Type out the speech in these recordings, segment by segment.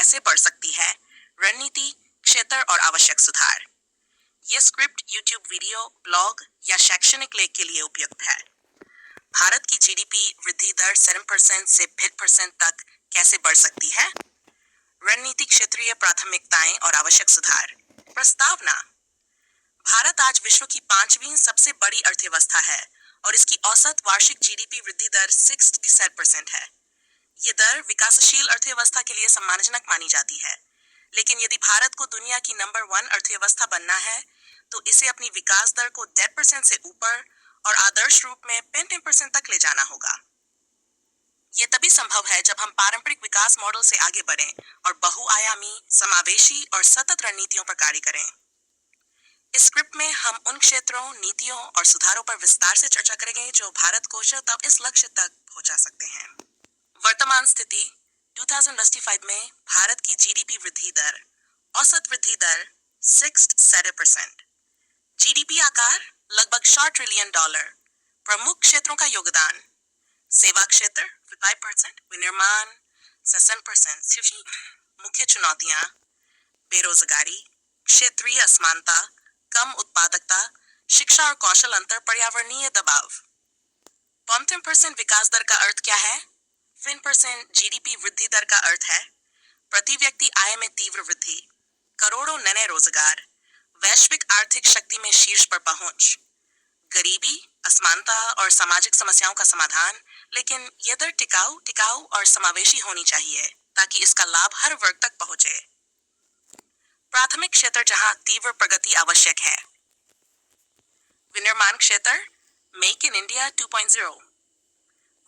कैसे बढ़ सकती है, रणनीति, क्षेत्र और आवश्यक सुधार। यह स्क्रिप्ट यूट्यूब वीडियो, ब्लॉग या शैक्षणिक लेख के लिए उपयुक्त है। भारत की जीडीपी वृद्धि दर 7% से 5% तक कैसे बढ़ सकती है? रणनीति, क्षेत्रीय प्राथमिकताएं और आवश्यक सुधार। प्रस्तावना: भारत आज विश्व की 5वीं सबसे बड़ी अर्थव्यवस्था है और इसकी औसत वार्षिक जीडीपी वृद्धि दर 6% है। ये दर विकासशील अर्थव्यवस्था के लिए सम्मानजनक मानी जाती है, लेकिन यदि भारत को दुनिया की नंबर 1 अर्थव्यवस्था बनना है, तो इसे अपनी विकास दर को 10% से ऊपर और आदर्श रूप में 15% तक ले जाना होगा। ये तभी संभव है जब हम पारंपरिक विकास मॉडल से आगे बढ़ें और बहुआयामी, समावेशी और सतत रणनीतियों पर कार्य करें। इस स्क्रिप्ट में हम उन क्षेत्रों, नीतियों और सुधारों पर विस्तार से चर्चा करेंगे जो भारत को तब इस लक्ष्य तक पहुंचा सकते हैं। वर्तमान स्थिति: 2025 में भारत की जीडीपी वृद्धि दर, औसत वृद्धि दर 6%। जीडीपी आकार लगभग $100 ट्रिलियन। प्रमुख क्षेत्रों का योगदान: सेवा क्षेत्र 5%, विनिर्माण 7%। मुख्य चुनौतियां: बेरोजगारी, क्षेत्रीय असमानता, कम उत्पादकता, शिक्षा और कौशल अंतर, पर्यावरणीय दबाव। 15% विकास दर का अर्थ क्या है? 5% जीडीपी वृद्धि दर का अर्थ है प्रति व्यक्ति आय में तीव्र वृद्धि, करोड़ों नए रोजगार, वैश्विक आर्थिक शक्ति में शीर्ष पर पहुंच, गरीबी, असमानता और सामाजिक समस्याओं का समाधान। लेकिन यह दर टिकाऊ और समावेशी होनी चाहिए ताकि इसका लाभ हर वर्ग तक पहुंचे। प्राथमिक क्षेत्र जहां तीव्र प्रगति आवश्यक है: विनिर्माण क्षेत्र, मेक इन इंडिया 2.0।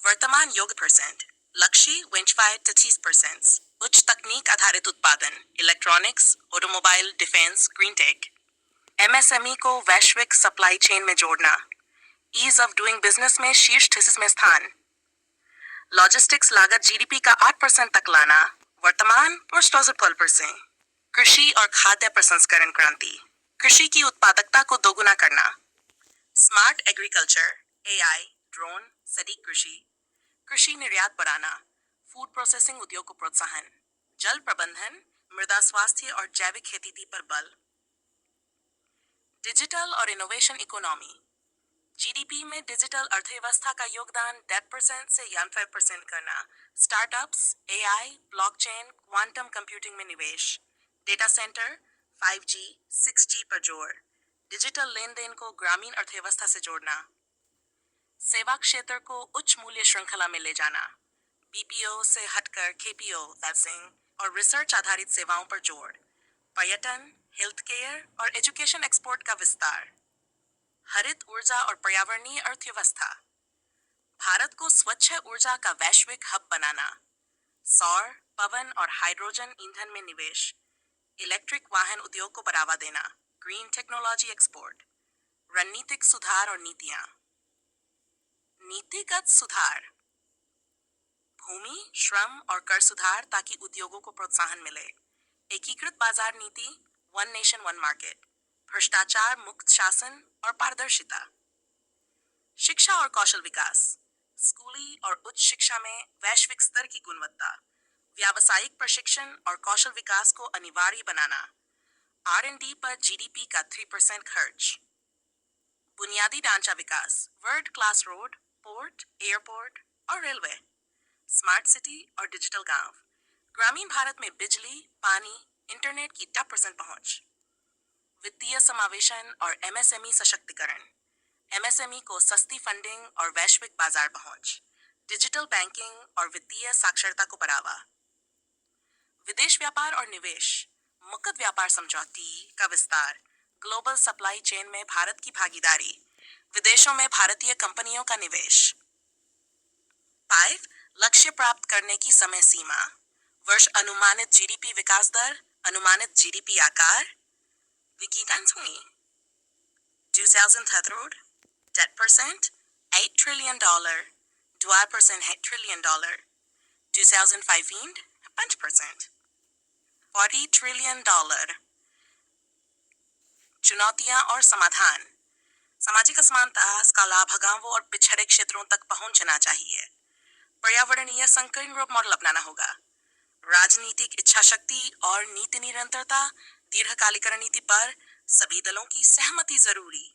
वर्तमान योग्य परसेंट, लक्ष्य 25 से 30%। उच्च तकनीक आधारित उत्पादन, electronics, automobile, defence, green tech. MSME को वैश्विक सप्लाई चेन में जोड़ना, ईज ऑफ डूइंग बिजनेस में शीर्ष 30 में स्थान। लॉजिस्टिक्स लागत जीडीपी का 8% तक लाना, वर्तमान 12%। कृषि और खाद्य प्रसंस्करण क्रांति, कृषि की उत्पादकता को दोगुना करना। स्मार्ट एग्रीकल्चर, एआई, ड्रोन, सटीक कृषि, कृषि निर्यात बढ़ाना, फूड प्रोसेसिंग उद्योग को प्रोत्साहन। जल प्रबंधन, मृदा स्वास्थ्य और जैविक खेती पर बल। डिजिटल और इनोवेशन इकोनॉमी, जीडीपी में डिजिटल अर्थव्यवस्था का योगदान 10% से 15% करना। Startups, AI, blockchain, quantum computing में निवेश। डेटा सेंटर, 5G, 6G पर जोर। डिजिटल लेन देन को ग्रामीण अर्थव्यवस्था से जोड़ना। सेवा क्षेत्र को उच्च मूल्य श्रृंखला में ले जाना, बीपीओ से हटकर केपीओ और रिसर्च आधारित सेवाओं पर जोड़। पर्यटन, हेल्थ केयर और एजुकेशन एक्सपोर्ट का विस्तार। हरित ऊर्जा और पर्यावरणीय अर्थव्यवस्था, भारत को स्वच्छ ऊर्जा का वैश्विक हब बनाना। सौर, पवन और हाइड्रोजन ईंधन में निवेश। इलेक्ट्रिक वाहन उद्योग को बढ़ावा देना, ग्रीन टेक्नोलॉजी एक्सपोर्ट। रणनीतिक सुधार और नीतियां। नीतिगत सुधार, भूमि, श्रम और कर सुधार ताकि उद्योगों को प्रोत्साहन मिले। एकीकृत बाजार नीति, वन नेशन वन मार्केट। भ्रष्टाचार मुक्त शासन और पारदर्शिता। शिक्षा और कौशल विकास, स्कूली और उच्च शिक्षा में वैश्विक स्तर की गुणवत्ता। व्यावसायिक प्रशिक्षण और कौशल विकास को अनिवार्य बनाना। R&D पर जीडीपी का 3% खर्च। बुनियादी ढांचा विकास, world class road, port, airport और रेलवे। स्मार्ट सिटी और डिजिटल गांव, ग्रामीण भारत में बिजली, पानी, इंटरनेट की 10% पहुंच। वित्तीय समावेशन और एमएसएमई सशक्तिकरण, एमएसएमई को सस्ती फंडिंग और वैश्विक बाजार पहुंच। डिजिटल बैंकिंग और वित्तीय साक्षरता को बढ़ावा। विदेश व्यापार और निवेश, मुक्त व्यापार समझौते का विस्तार, ग्लोबल सप्लाई चेन में भारत की भागीदारी, विदेशों में भारतीय कंपनियों का निवेश। 5. लक्ष्य प्राप्त करने की समय सीमा, वर्ष अनुमानित जीडीपी विकास दर, अनुमानित जीडीपी आकार। विकिकांसुनी 2030 10%, $8 trillion, 2% $8 trillion, 2015 5%, $40 trillion। चुनौतियां और समाधान, सामाजिक असमानता का लाभ गांवों और पिछड़े क्षेत्रों तक पहुंचना चाहिए। पर्यावरणीय संकीर्ण रूप मॉडल अपनाना होगा। राजनीतिक इच्छा शक्ति और नीति निरंतरता, दीर्घकालिक रणनीति पर सभी दलों की सहमति जरूरी।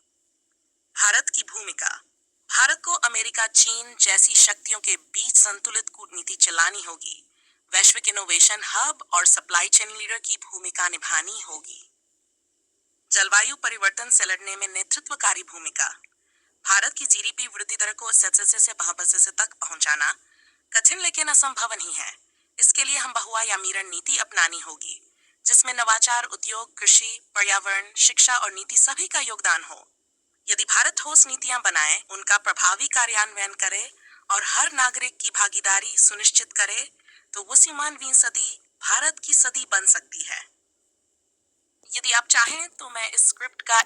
भारत की भूमिका। भारत को अमेरिका, चीन जैसी शक्तियों के बीच संतुलित कूटनीति चलानी होगी। वैश्विक इनोवेशन हब और सप्लाई चेन लीडर की भूमिका निभानी होगी। जलवायु परिवर्तन से लड़ने में नेतृत्वकारी भूमिका। भारत की जीडीपी वृद्धि दर को 80 से 52 तक पहुंचाना कठिन लेकिन असंभव नहीं है। इसके लिए हम बहुआयामी नीति अपनानी होगी, जिसमें नवाचार, उद्योग, कृषि, पर्यावरण, शिक्षा और नीति सभी का योगदान हो। यदि भारत ठोस नीतियां बनाए, उनका प्रभावी कार्यान्वयन करे और हर नागरिक की भागीदारी सुनिश्चित करे, तो 21वीं सदी भारत की सदी बन सकती है। यदि आप चाहें तो मैं इस स्क्रिप्ट का